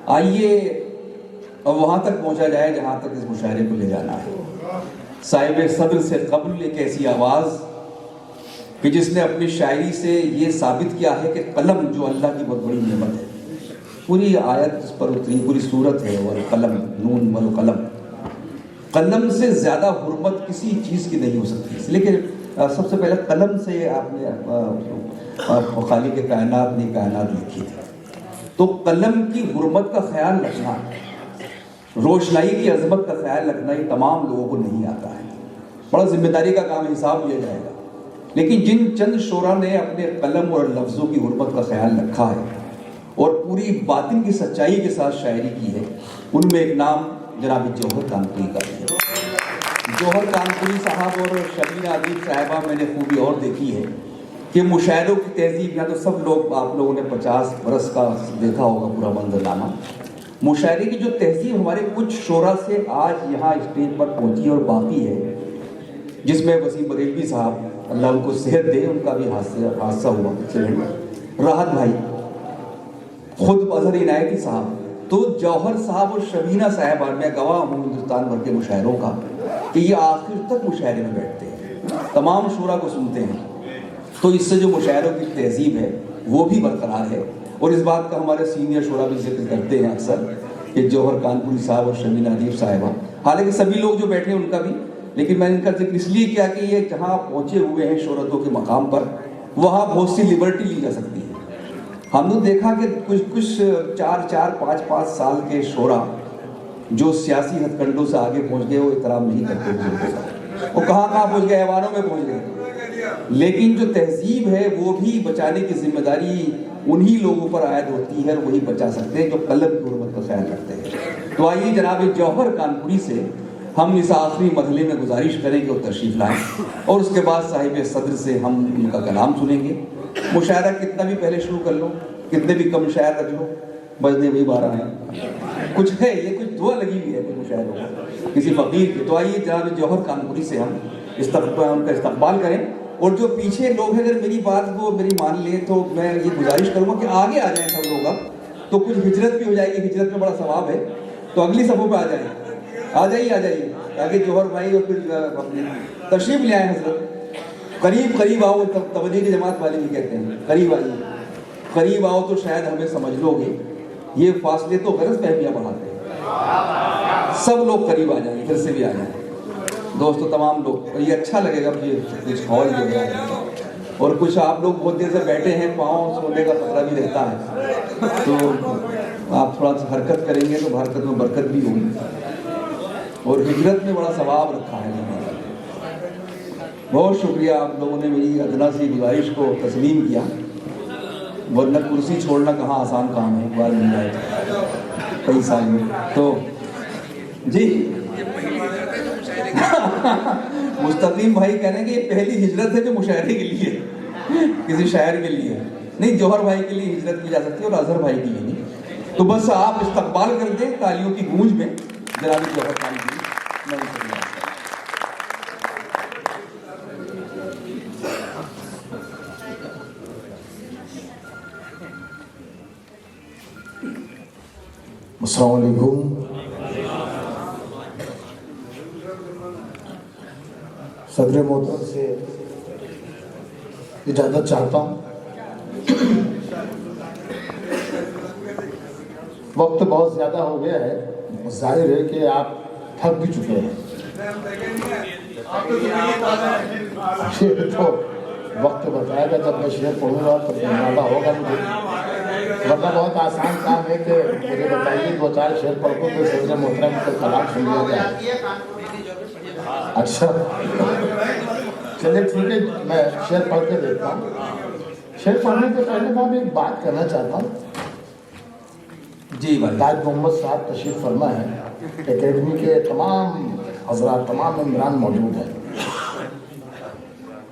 आइए अब वहाँ तक पहुँचा जाए जहाँ तक इस मुशायरे को ले जाना है। साहिब सद्र से कब्ल एक ऐसी आवाज़ कि जिसने अपनी शायरी से ये साबित किया है कि कलम जो अल्लाह की बहुत बड़ी नेमत है। पूरी आयत इस पर उतरी, पूरी सूरत है वल कलम नून वल कलम। कलम से ज़्यादा हुर्मत किसी चीज़ की नहीं हो सकती। इसलिए कि सबसे पहले कलम से आपने खालिक कायनात ने कायनात लिखी थी, तो कलम की हुर्मत का ख्याल रखना, रोशनाई की अजमत का ख्याल रखना ये तमाम लोगों को नहीं आता है। बड़ा जिम्मेदारी का काम, हिसाब लिया जाएगा। लेकिन जिन चंद शोरा ने अपने कलम और लफ्ज़ों की हुर्मत का ख्याल रखा है और पूरी बातिन की सच्चाई के साथ शायरी की है, उनमें एक नाम जनाब जौहर कानपुरी का है। जौहर कानपुरी साहब और शबीना अदीब साहिबा मैंने खूबी और देखी है कि मुशायरों की तहजीब, यहाँ तो सब लोग, आप लोगों ने 50 बरस का देखा होगा पूरा मंजरनामा। मुशायरे की जो तहजीब हमारे कुछ शोरा से आज यहाँ स्टेज पर पहुँची और बाकी है, जिसमें वसीम बरेलवी साहब, अल्लाह उनको सेहत दे, उनका भी हादसा हुआ एक्सीडेंट, राहत भाई, खुद अजहर इनायती साहब, तो जौहर साहब और शबीना साहिबा, मैं गवाह हूँ हिंदुस्तान भर के मुशायरों का कि ये आखिर तक मुशायरे में बैठते हैं, तमाम शोरा को सुनते हैं। तो इससे जो मुशायरों की तहजीब है वो भी बरकरार है। और इस बात का हमारे सीनियर शोरा भी जिक्र करते हैं अक्सर कि जौहर कानपुरी साहब और शबीना अदीब साहिबा, हालांकि सभी लोग जो बैठे हैं उनका भी, लेकिन मैंने इनका जिक्र इसलिए किया कि ये जहाँ पहुँचे हुए हैं शोहरतों के मकाम पर, वहाँ बहुत सी लिबर्टी ली जा सकती है। हमने देखा कि कुछ 4-5 साल के शोरा जो सियासी हथकंडों से आगे पहुँच गए, वो एहतराम नहीं करते बुजुर्गों का। वो कहाँ पहुँच गए, ऐवानों में पहुँच गए। लेकिन जो तहजीब है वो भी बचाने की जिम्मेदारी उन्हीं लोगों पर आयद होती है, और वही बचा सकते हैं जो कलम की हुर्मत का ख्याल रखते हैं। तो आइए जनाब जौहर कानपुरी से हम इस आखिरी मरहले में गुजारिश करेंगे और तशरीफ़ लाएँ, और उसके बाद साहिब सद्र से हम उनका कलाम सुनेंगे। मुशायरा कितना भी पहले शुरू कर लो, कितने भी कम शायर रख लो, बजने वही 12 हैं। कुछ है, ये कुछ दुआ लगी हुई है कुछ मुशायरों को किसी फ़कीर की। तो आइए जनाब जौहर कानपुरी से हम उनका इस्तकबाल करें। और जो पीछे लोग हैं, अगर मेरी बात को मेरी मान ले तो मैं ये गुजारिश करूँगा कि आगे आ जाएँ सब लोग, अब तो कुछ हिजरत भी हो जाएगी, हिजरत में बड़ा सवाब है, तो अगली सफ़ों पे आ जाएँ। आ जाइए आगे जौहर भाई, और फिर अपने तशरीफ़ ले आए हजरत। करीब आओ, तब तवज्जो की जमात वाले भी कहते हैं, करीब आइए, करीब आओ तो शायद हमें समझ लोगे। ये फासले तो गलत फहमियाँ बढ़ाते हैं। सब लोग करीब आ जाएंगे, फिर से भी आ जाएंगे दोस्तों, तमाम लोग, और ये अच्छा लगेगा मुझे। कुछ हॉल जो है, और कुछ आप लोग बहुत देर से बैठे हैं, पाँव सोने का खतरा भी रहता है, तो आप थोड़ा सा हरकत करेंगे तो हरकत में बरकत भी होगी, और हिजरत में बड़ा सवाब रखा है। बहुत शुक्रिया आप लोगों ने मेरी अदना सी गुजारिश को तस्लीम किया, वरना कुर्सी छोड़ना कहाँ आसान काम है, एक बार मिल जाए कई साल में। तो जी मुस्तकीम भाई कह रहे हैं कि ये पहली हिजरत है जो मुशायरे के लिए, किसी शायर के लिए नहीं, जौहर भाई के लिए हिजरत की जा सकती है और अजहर भाई के लिए नहीं। तो बस आप इस्तकबाल कर दें तालियों की गूंज में जनाब जौहर कानपुरी। अस्सलाम वालेकुम। सदर मोहतरम से इजाज़त चाहता हूँ। वक्त बहुत ज़्यादा हो गया है, जाहिर है कि आप थक भी चुके हैं। तो वक्त बताएगा जब मैं शेर पढ़ूंगा तब ज़्यादा होगा मुझे, वरना बहुत आसान काम है कि मुझे बताइए 2-4 शेर पढ़ को तो सदर मोहतरम को कलाम सुन लिया जाए। अच्छा चलिए ठीक है, मैं शेर पढ़ के देखता हूँ। शेर पढ़ने से पहले मैं एक बात करना चाहता हूँ। जी भाई, ताज मोहम्मद साहब तशरीफ फरमा है, एकेडमी के तमाम हजरात, तमाम मेम्बरान मौजूद हैं।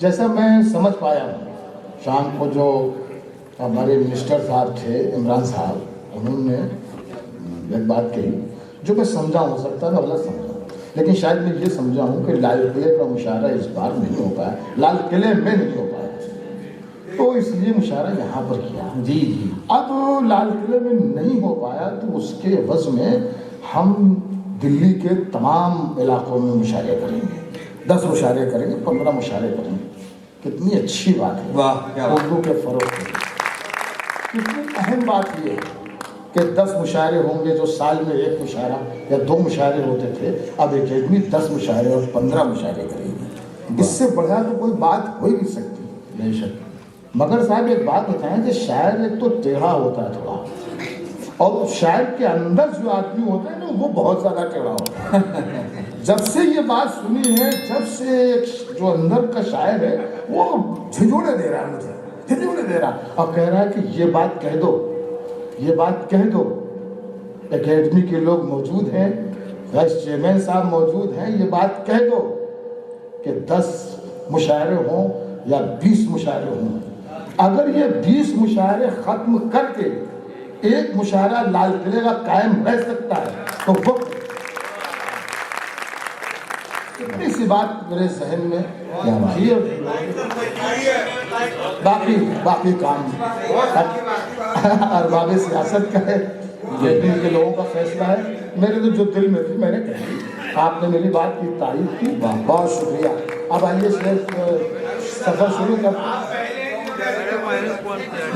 जैसा मैं समझ पाया हूँ, शाम को जो हमारे मिनिस्टर साहब थे इमरान साहब, उन्होंने एक बात कही जो मैं समझा, हो सकता है मैं गलत समझा, लेकिन शायद मैं ये समझा हूँ कि लाल किले का मुशायरा इस बार नहीं हो पाया, लाल किले में नहीं हो पाया। तो इसलिए मुशायरा यहाँ पर किया। जी जी। अब लाल किले में नहीं हो पाया तो उसके एवज में हम दिल्ली के तमाम इलाकों में मुशायरे करेंगे, 10 मुशायरे करेंगे, 15 मुशायरे करेंगे। कितनी अच्छी बात है, वाह क्या बात। उर्दू के फरोग के लिए कितनी अहम बात ये है कि 10 मुशायरे होंगे, जो साल में 1 मुशायरा या 2 मुशायरे होते थे, अब एकेडमी 10 मुशायरे और 15 मुशायरे करेगी। इससे बढ़िया तो कोई बात हो ही नहीं सकती। बेशक। मगर साहब एक बात बताएं कि शायर एक तो टेढ़ा होता है थोड़ा, और शायर के अंदर जो आदमी होता है ना वो बहुत ज़्यादा टेढ़ा होता है। जब से ये बात सुनी है, जब से एक जो अंदर का शायर है वो झिझोड़े दे रहा है, मुझे झिझोड़े दे रहा, और कह रहा है कि ये बात कह दो, ये बात कह दो। एकेडमी के लोग मौजूद हैं, वाइस चेयरमैन साहब मौजूद हैं, ये बात कह दो कि 10 मुशायरे हों या 20 मुशायरे हों। अगर ये 20 मुशायरे ख़त्म करके एक मुशायरा लाल किले का कायम रह सकता है तो वो इतनी सी बात मेरे जहन में ये बाकी काम अरबाब सियासत का है, एकेडमी के लोगों का फैसला है। मेरे तो जो दिल में थी मैंने कह दी, आपने मेरी बात की तारीफ की, बहुत शुक्रिया। अब आइए सफर शुरू कर।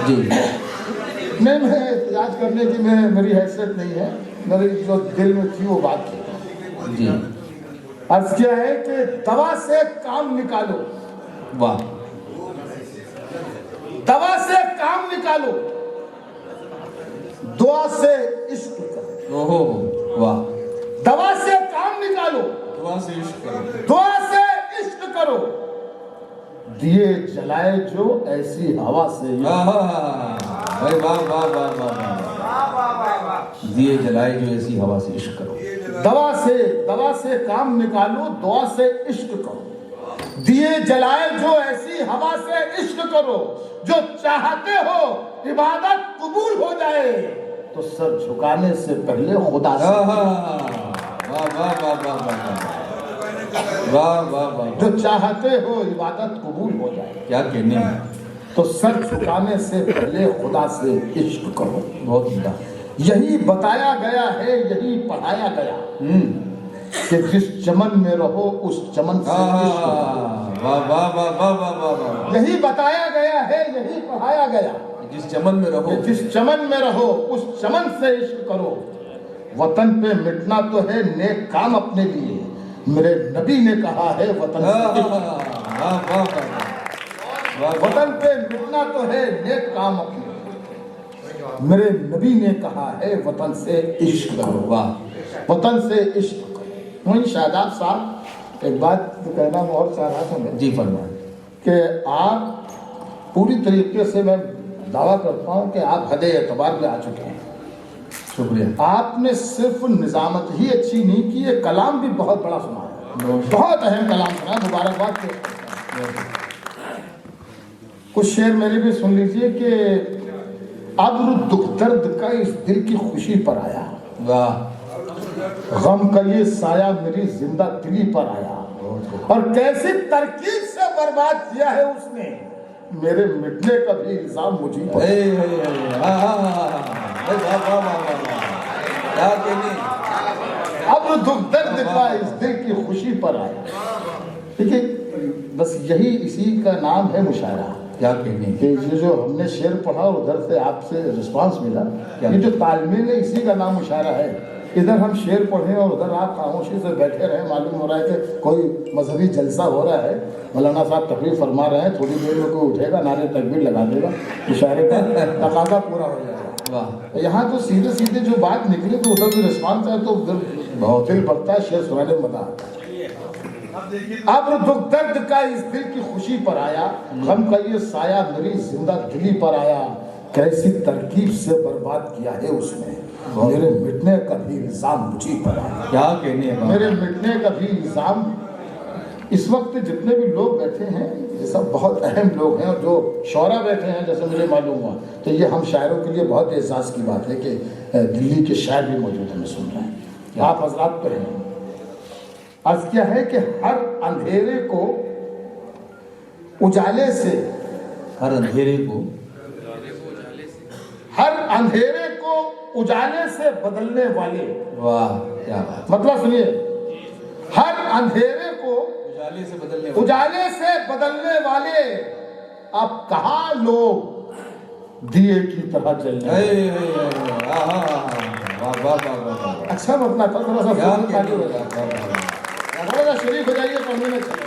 जी नहीं, मैं एहतजाज करने की मेरी हैसियत नहीं है, मेरी जो दिल में थी वो बात थी। जी। अर्ज क्या है कि दवा से काम निकालो, वाह। दवा से काम निकालो, दुआ से इश्क करो। ओहो वाह। दवा से काम निकालो, दुआ से इश्क करो, दुआ से इश्क करो, दिए जलाए जो ऐसी हवा से। भाई वाह वाह वाह वाह। दिए जलाए जो ऐसी हवा से इश्क करो। दवा से काम निकालो, दुआ से इश्क करो, दिए जलाए जो ऐसी हवा से इश्क करो, जो चाहते हो इबादत कबूल हो जाए तो सर झुकाने से पहले खुदा से। वाह वाह वाह वाह वाह वाह वाह। जो चाहते हो इबादत कबूल हो जाए, क्या कहने, तो सर झुकाने से पहले खुदा से इश्क करो। बहुत उम्दा। यही बताया गया है, यही पढ़ाया गया कि जिस चमन में रहो उस चमन से इश्क करो। वाह वाह वाह वाह वाह वाह वाह। यही बताया गया है, यही पढ़ाया गया, जिस चमन में रहो, जिस चमन में रहो उस चमन से इश्क करो। वतन पे मिटना तो है नेक काम अपने लिए, मेरे नबी ने कहा है वतन से वतन पे मिटना तो है नेक काम अपने, मेरे नबी ने कहा है वतन से इश्क करो। वाह। वतन से इश्क करो। वहीं शादाब साहब एक बात तो कहना और चाह रहा था मैं, जी फरमाएं। कि आप पूरी तरीके से मैं दावा करता हूँ कि आप हद एतबार पे आ चुके हैं। शुक्रिया। आपने सिर्फ निजामत ही अच्छी नहीं की, ये कलाम भी बहुत बड़ा सुना है, बहुत अहम कलाम सुना है, मुबारकबाद के। कुछ शेर मेरे भी सुन लीजिए कि अब्र दुख दर्द का इस दिल की खुशी पर आया, वाह। गम का ये साया मेरी जिंदा दिली पर आया, और कैसी तरकीब से बर्बाद किया है उसने, मेरे मिटने का भी इल्जाम मुझे पर। क्या कहने, अब दुख दर्द का इस दिल की खुशी पर आया। देखिए बस यही इसी का नाम है मुशायरा। क्या कहने कि ये जो हमने शेर पढ़ा उधर से आपसे रिस्पांस मिला, ये जो तालमेल है इसी का नाम मुशायरा है। इधर हम शेर पढ़े और उधर आप खामोशी से बैठे रहे, मालूम हो रहा है कि कोई मजहबी जलसा हो रहा है, मौलाना साहब तकरीर फरमा रहे हैं, थोड़ी देर में कोई उठेगा नारे तकबीर लगा देगा, मुशायरे का तकाजा पूरा हो जाएगा। वाह। यहाँ तो सीधे सीधे जो बात निकली तो उधर भी रिस्पांस है, तो बहुत दिल बढ़ता है, शेर सुनाने में मजा आता है। अब दुख दर्द का इस दिल की खुशी पर आया, गम का ये साया मेरी जिंदा दिली पर आया, कैसी तरकीब से बर्बाद किया है उसने, मेरे मिटने का भी इल्जाम मुझे पर आया। क्या कहने, मेरे मिटने का भी इल्जाम। इस वक्त जितने भी लोग बैठे हैं ये सब बहुत अहम लोग हैं, और जो शौरा बैठे हैं जैसे मुझे मालूम हुआ, तो ये हम शायरों के लिए बहुत एहसास की बात है कि दिल्ली के शायर भी मौजूद हमें सुन रहे हैं। आप हजरात पर हैं, अर्ज क्या है कि हर अंधेरे को उजाले से हर अंधेरे को उजाले से बदलने वाले। वाह क्या बात। मतलब सुनिए, हर अंधेरे को उजाले से बदलने वाले अब कहाँ लोग दिए की तरह जलने। अच्छा मतलब था, थोड़ा सा शरीफ हो जाइए, पढ़ने में चले।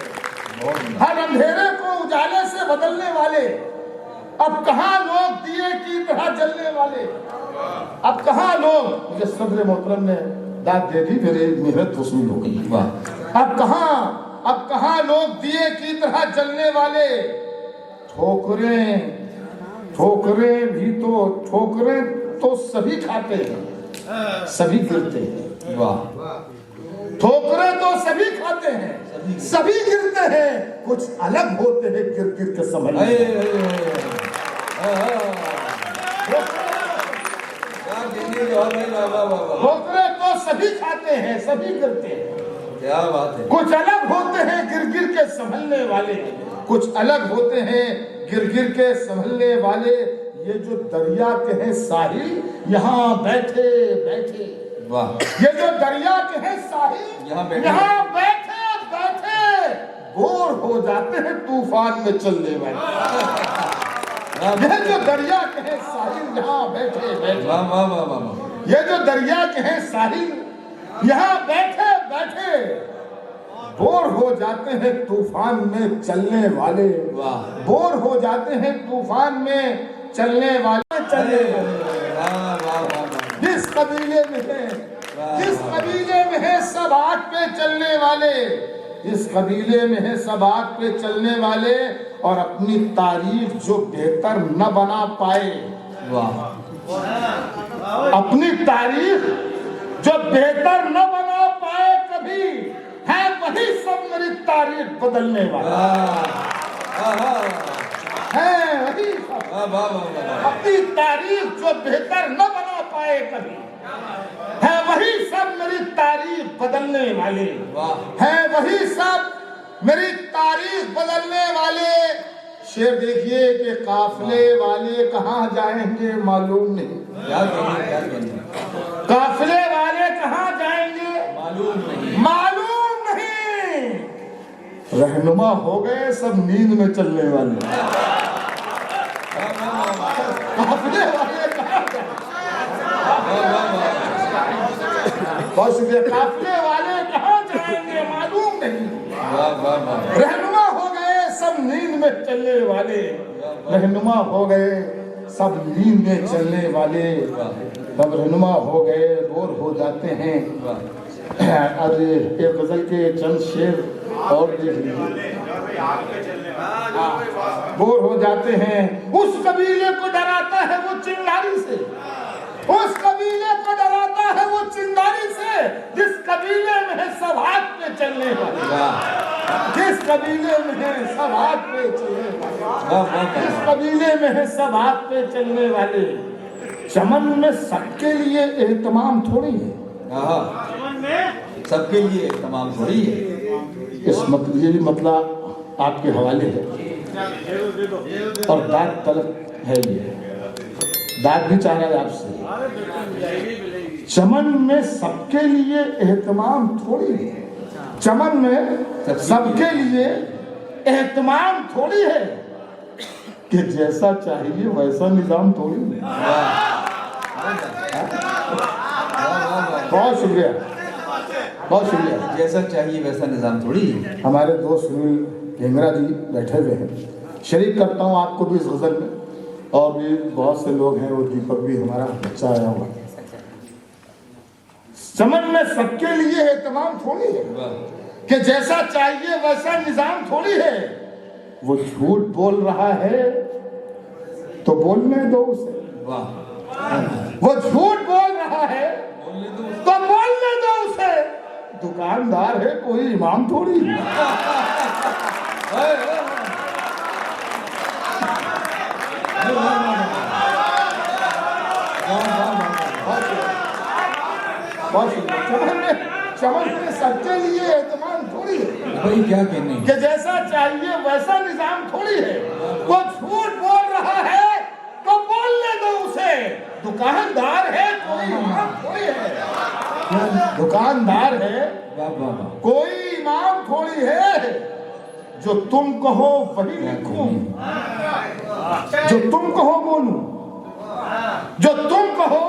हर अंधेरे को उजाले से बदलने वाले अब कहाँ लोग दिए की तरह जलने वाले। अब कहाँ लोग, मुझे सदर मोहतरम ने दाद दे दी, मेरी मेहनत वसूल हो गई। वाह। अब कहाँ लोग दिए की तरह जलने वाले। ठोकरें तो सभी खाते हैं, सभी गिरते हैं। वाह। ठोकरें तो सभी खाते हैं, सभी गिरते हैं, कुछ अलग होते हैं गिर गिर के संभलने। ठोकरें तो सभी खाते हैं, सभी गिरते हैं, क्या बात है। कुछ अलग होते हैं गिर गिर के संभलने वाले, कुछ अलग होते हैं गिर गिर के संभलने वाले। ये जो दरिया के हैं साहिल, यहाँ बैठे बैठे। वाह। ये जो दरिया के हैं साहिल, यहाँ बैठे बैठे बोर हो जाते हैं तूफान में चलने वाले। ये जो दरिया के हैं साहिल, यहाँ बैठे बैठे। ये जो दरिया के हैं साहिल, यहाँ बैठे बैठे बोर हो जाते हैं तूफान में चलने वाले। वाह। बोर हो जाते हैं तूफान में चलने वाले। जिस कबीले में है सब आग पे चलने वाले, इस कबीले में है सब आग पे चलने वाले, और अपनी तारीफ जो बेहतर न बना पाए। वाह। अपनी तारीफ जो बेहतर न बना पाए कभी, है वही सब मेरी तारीफ बदलने वाला है। वही सब अपनी तारीफ जो बेहतर न बना पाए कभी, है वही सब मेरी तारीफ बदलने वाले है। वही सब मेरी तारीफ बदलने वाले। शेर देखिए कि काफिले वाले कहाँ जाएंगे मालूम नहीं। काफिले वाले कहाँ जाएंगे मालूम नहीं। रहनुमा हो गए सब नींद में चलने वाले। काफिले वाले कहाँ जाएंगे, काफिले वाले कहाँ जाएंगे मालूम नहीं। रहनुमा हो गए सब नींद में चलने वाले। रहनुमा हो गए सब नींद में चलने वाले। सब रहनुमा हो गए, बोर हो जाते हैं। अरे एक गजल के चंद शेर और देख लीजिए। बोर हो जाते हैं। उस कबीले को डराता है वो चिंगारी से, उस कबीले को डराता है वो चिंगारी से, जिस कबीले में है सब हाथ पे चलने वाले। जिस कबीले में है सब हाथ पे चलने वाले, जिस कबीले में है सब हाथ पे चलने वाले। चमन में सबके लिए एहतमाम थोड़ी है। सबके लिए एहतमाम थोड़ी है। इस मतलब ये भी मतलब आपके हवाले है, और दाद तलब है। ये दाद भी चाह रहा है आपसे। चमन में सबके लिए एहतमाम थोड़ी है, चमन में सबके लिए एहतमाम थोड़ी है, कि जैसा चाहिए वैसा निजाम थोड़ी है। बहुत शुक्रिया, बहुत शुक्रिया। जैसा चाहिए वैसा निजाम थोड़ी है। हमारे दोस्त सुनील ढेंगरा जी बैठे हुए हैं। शरीक करता हूँ आपको भी इस गजल में, और भी बहुत से लोग हैं, वो दीपक भी हमारा बच्चा आया हुआ। चमन में सबके लिए एहतमाम थोड़ी है, कि जैसा चाहिए वैसा निजाम थोड़ी है। वो झूठ बोल रहा है तो बोलने दो उसे। वो झूठ बोल रहा है तो बोलने दो उसे। दुकानदार है कोई इमाम थोड़ी। चमन में सबके लिए एहतमाम थोड़ी है। भाई क्या कहने कि जैसा चाहिए वैसा निजाम थोड़ी है। वो झूठ दुकानदार है कोई इमाम थोड़ी है। दुकानदार है वाह वाह वाह। कोई इमाम थोड़ी है। जो तुम कहो वही लिखूं, जो तुम कहो बोलूं, जो तुम कहो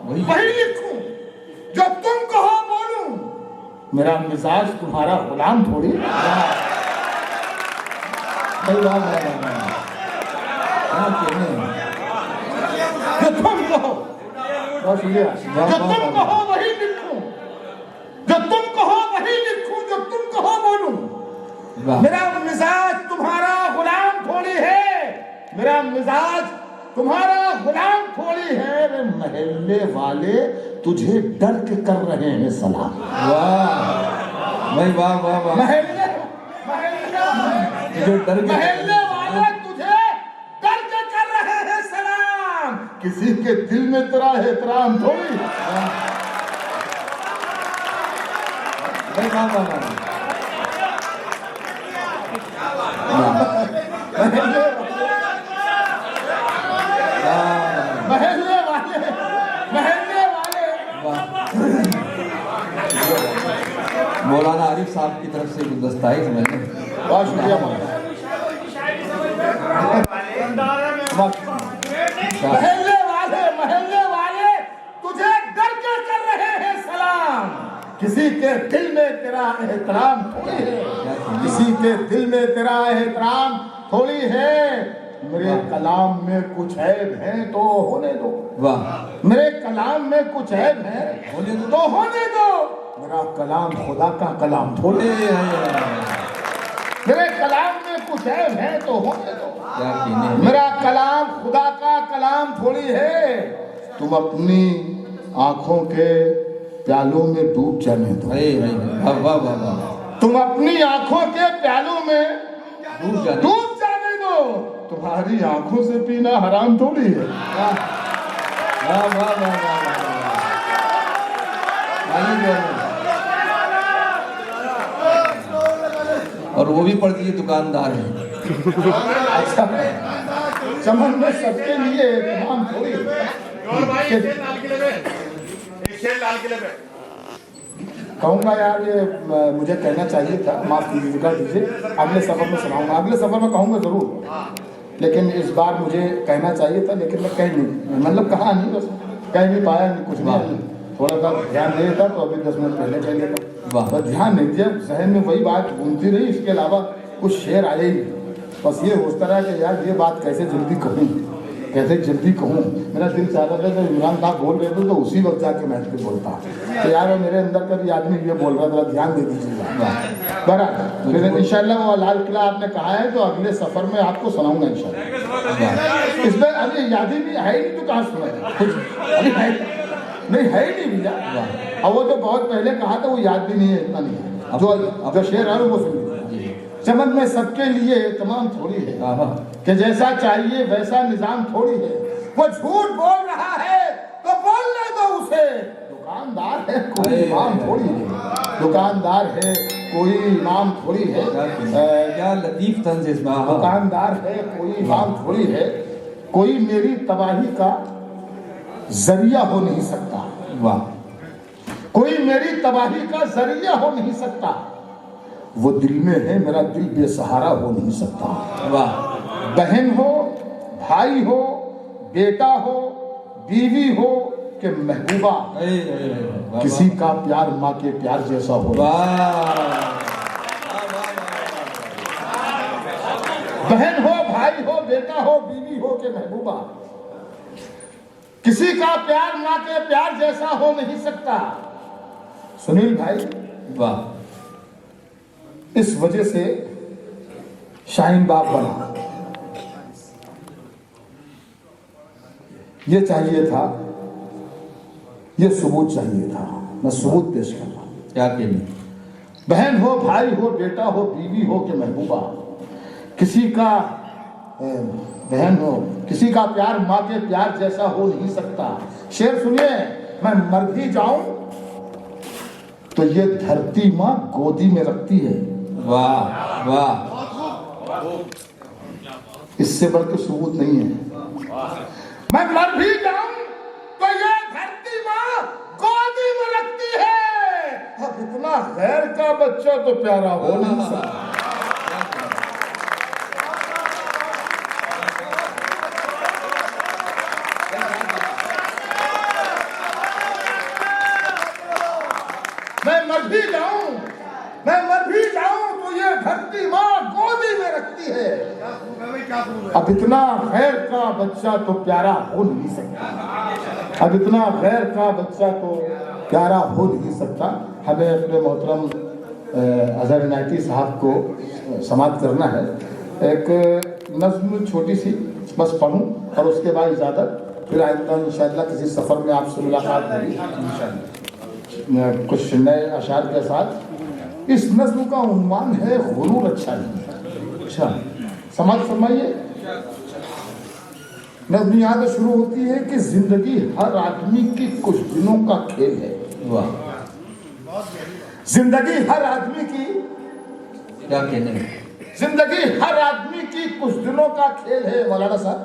वही लिखूं, जो तुम कहो बोलूं। मेरा मिजाज तुम्हारा गुलाम थोड़ी। जो तुम कहो, जो तुम कहो वही लिखूं, जो तुम कहो वही लिखूं, जो तुम कहो बोलूं। मेरा मिजाज तुम्हारा गुलाम थोड़ी है, मेरा मिजाज तुम्हारा गुलाम थोड़ी है। वे महल्ले वाले तुझे डर के कर रहे हैं सलाम। वाह भाई वाह वाह वाह। महल्ले महल्ले वाले तुझे डर के कर रहे हैं सलाम। किसी के दिल में तेरा एहतराम थोड़ी। भाई वाह वाह वाह। महल्ले वाले मौलाना आरिफ साहब की तरफ से गुलदस्ता है समझ लें। बहुत शुक्रिया महल्ले वाले तुझे डर के कर रहे हैं सलाम। किसी के दिल में तेरा एहतराम थोड़ी है, किसी के दिल में तेरा एहतराम थोड़ी है। मेरे कलाम में कुछ ऐब है तो होने दो। वाह। मेरे कलाम में कुछ ऐब है तो होने दो। मेरा कलाम खुदा का कलाम थोड़ी है। मेरे कलाम में कुछ ऐब है तो होने दो। मेरा कलाम खुदा का कलाम थोड़ी है। तुम अपनी आंखों के प्यालों में डूब जाने दो। वाह वाह वाह। तुम अपनी आंखों के प्यालों में डूब जाने दो। तुम्हारी आंखों से पीना हराम थोड़ी है। वाह वाह वाह वाह और वो भी पढ़ दिए दुकानदार है। अच्छा चमन में सबके लिए तमाम थोड़ी। कहूँगा यार ये मुझे कहना चाहिए था, माफ कीजिएगा दीजिए, अगले सफर में सुनाऊंगा। अगले सफर में कहूँगा जरूर, लेकिन इस बार मुझे कहना चाहिए था, लेकिन मैं कह नहीं, मतलब कहा नहीं, बस कह नहीं पाया, कुछ नहीं। थोड़ा सा ध्यान दे देता तो अभी 10 मिनट पहले कह लेता, बस ध्यान नहीं दिया। जहन में वही बात घूमती रही, इसके अलावा कुछ शेर आए ही। बस ये सोचता रहा कि यार ये बात कैसे जल्दी कहूँ, कैसे जल्दी कहूँ। मेरा दिल चाहता था जब इमरान साहब बोल रहे थे तो उसी वक्त जाके मैं फिर बोलता तो यार मेरे अंदर का भी आदमी ये बोल रहा था, ध्यान दे दीजिएगा। बराबर फिर इंशाल्लाह वो लाल किला आपने कहा है तो अगले सफर में आपको सुनाऊंगा इंशाल्लाह। इसमें अभी यादें भी है ही नहीं तो कहाँ सुना कुछ अभी है नहीं, है ही नहीं भैया। और वो जो बहुत पहले कहा था वो याद भी नहीं है, इतना नहीं है। जो शेर है वो सुन लीजिए। चमन में सबके लिए तमाम थोड़ी है कि जैसा चाहिए वैसा निजाम थोड़ी है। वो झूठ बोल रहा है तो बोलने दो उसे। दुकानदार है कोई इमाम थोड़ी है, दुकानदार है कोई इमाम थोड़ी है। क्या लतीफ तंज इसमें। दुकानदार है कोई इमाम थोड़ी है। कोई मेरी तबाही का जरिया हो नहीं सकता। वाह। कोई मेरी तबाही का जरिया हो नहीं सकता। वो दिल में है मेरा दिल बेसहारा हो नहीं सकता। वाह। बहन हो, भाई हो, बेटा हो, बीवी हो कि महबूबा, किसी का प्यार माँ के प्यार जैसा हो। बहन हो, भाई हो, बेटा हो, बीवी हो कि महबूबा, किसी का प्यार माँ के प्यार जैसा हो नहीं सकता। सुनील भाई, वाह। इस वजह से शाहीन बाग बना। ये चाहिए था, ये सबूत चाहिए था, मैं सबूत पेश कर रहा हूं। क्या कहनी। बहन हो, भाई हो, बेटा हो, बीवी हो कि महबूबा, किसी का बहन हो, किसी का प्यार माँ के प्यार जैसा हो नहीं सकता। शेर सुनिए, मैं मर भी जाऊं तो ये धरती माँ गोदी में रखती है। वाह वाह। इससे बढ़ के सबूत नहीं है। मैं मर भी जाऊं गैर का बच्चा तो प्यारा हो नहीं सकता। मैं मर भी जाऊं तो ये धरती माँ गोदी में रखती है। अब इतना गैर का बच्चा तो प्यारा हो नहीं सकता। अब इतना गैर का बच्चा तो प्यारा हो नहीं सकता। हमें अपने मोहतरम अजहर इनायती साहब को समाप्त करना है। एक नज़्म छोटी सी बस पढ़ूं और उसके बाद इजाज़त, फिर आइंदा इंशाअल्लाह किसी सफ़र में आपसे मुलाकात होगी इंशाअल्लाह कुछ नए अशार के साथ। इस नज़्म का उन्वान है गुरूर अच्छा नहीं। अच्छा समाज फरमाइए। नज़्म यहाँ से शुरू होती है कि जिंदगी हर आदमी की कुछ दिनों का खेल है। वाह, जिंदगी हर आदमी की क्या कहने, जिंदगी हर आदमी की कुछ दिनों का खेल है। मौलाना साहब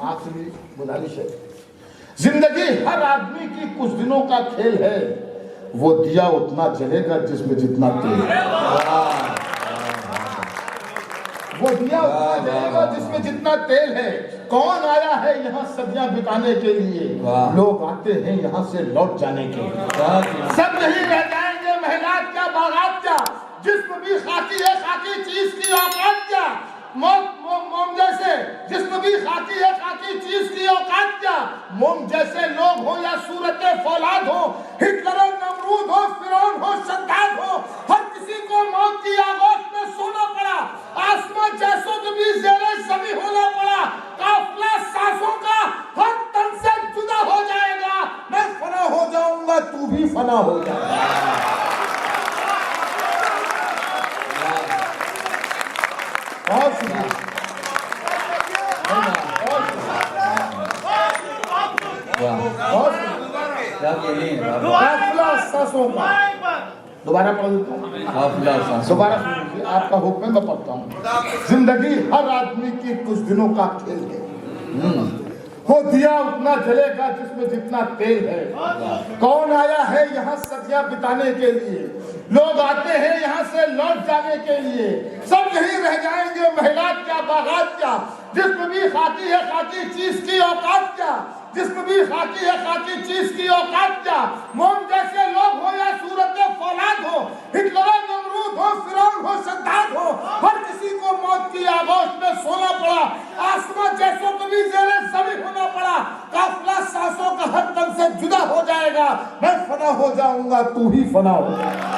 आपसे भी गुजारिश है, जिंदगी हर आदमी की कुछ दिनों का खेल है। वो दिया उतना जलेगा जिसमें जितना तेल है। वो दिया उतना जलेगा जिसमें जितना तेल है। कौन आया है यहाँ सदियां बिताने के लिए, लोग आते हैं यहाँ से लौट जाने के लिए। सब नहीं रह जाएंगे महलात क्या बागात क्या, जिस्म भी खाकी है खाकी चीज की औकात क्या। मोम जैसे जिस्म भी खाकी है खाकी चीज की औकात क्या। मोम जैसे लोग हो या सूरत फौलाद हो, हिटलर हो नमरूद हो फिरौन हो सद्दाम हो, हर किसी को मौत की आगोश में सोना पड़ा। आसमां जैसों के भी ज़ेरे ज़मीं होना पड़ा। काफिला सांसों का हर तन से जुदा हो जाएगा। मैं फना हो जाऊंगा तू भी फना हो जाएगा। बहुत शुक्रिया। दोबारा दोबारा आपका हुक्म मैं पढ़ता हूँ। जिंदगी हर आदमी की कुछ दिनों का खेल है। वो दिया उतना जलेगा जिसमें जितना तेल है। कौन आया है यहाँ सदियां बिताने के लिए, लोग आते हैं यहाँ से लौट जाने के लिए। सब यहीं रह जाएंगे महलात क्या बागात क्या, जिसमें भी खाकी है खाकी चीज की औकात क्या। जिसमें भी खाकी है खाकी चीज की औकात क्या। मोम जैसे लोग हो या सूरत फौलाद हो, हिटलर नमरूद हो फिरौन हो सद्दाम हो, हर किसी को मौत की आगोश में सोना पड़ा। आसमां जैसों को भी ज़ेरे ज़मीं होना पड़ा। काफिला सांसों का हर तन से जुदा हो जाएगा। मैं फना हो जाऊंगा तू ही फना हो जाएगा।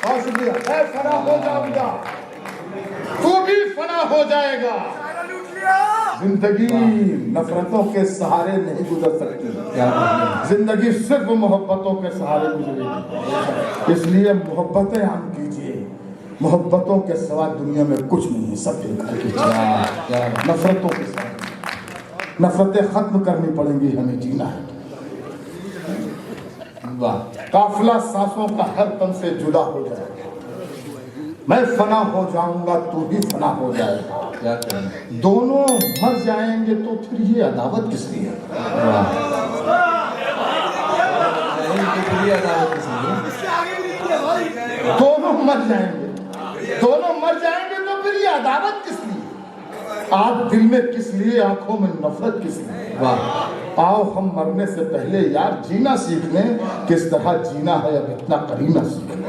बहुत शुक्रिया। मैं फना हो जाऊंगा तू भी फना हो जाएगा। जिंदगी नफरतों के सहारे नहीं गुजर सकती। जिंदगी सिर्फ मोहब्बतों के सहारे गुजरेगी। इसलिए मोहब्बतें हम कीजिए। मोहब्बतों के सिवा दुनिया में कुछ नहीं है। सब इनकार कीजिए। नफरतों के साथ नफरतें खत्म करनी पड़ेंगी। हमें जीना है। काफिला सांसों का हर तन से जुदा हो जाएगा। मैं फना हो जाऊंगा तू भी फना हो जाएगा। दोनों मर जाएंगे तो फिर ये अदावत किस लिए। दोनों मर जाएंगे तो फिर ये अदावत किस लिए। आप दिल में किस लिए, आंखों में नफरत किस लिए। आओ हम मरने से पहले यार जीना सीख लें। किस तरह जीना है अब इतना करीना सीख लें।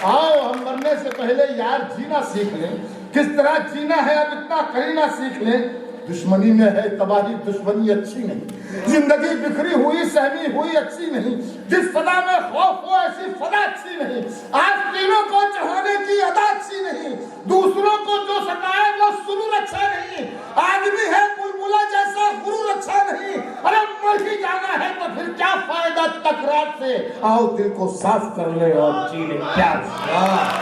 आओ हम मरने से पहले यार जीना सीख लें। किस तरह जीना है अब इतना करीना सीख लें। दुश्मनी में है तबाही दुश्मनी अच्छी नहीं। जिंदगी बिखरी हुई सहमी हुई अच्छी नहीं। जिस फदा में खौफ हो ऐसी फदा अच्छी नहीं। आज तीनों को चढ़ाने की अदा अच्छी नहीं। दूसरों को जो सताए वो सुरूर अच्छा नहीं। आदमी है बुलबुला जैसा गुरूर अच्छा नहीं। अरे मर ही जाना है तो फिर क्या फायदा तकरार से। आओ दिल को साफ कर ले और जी ले प्यार से।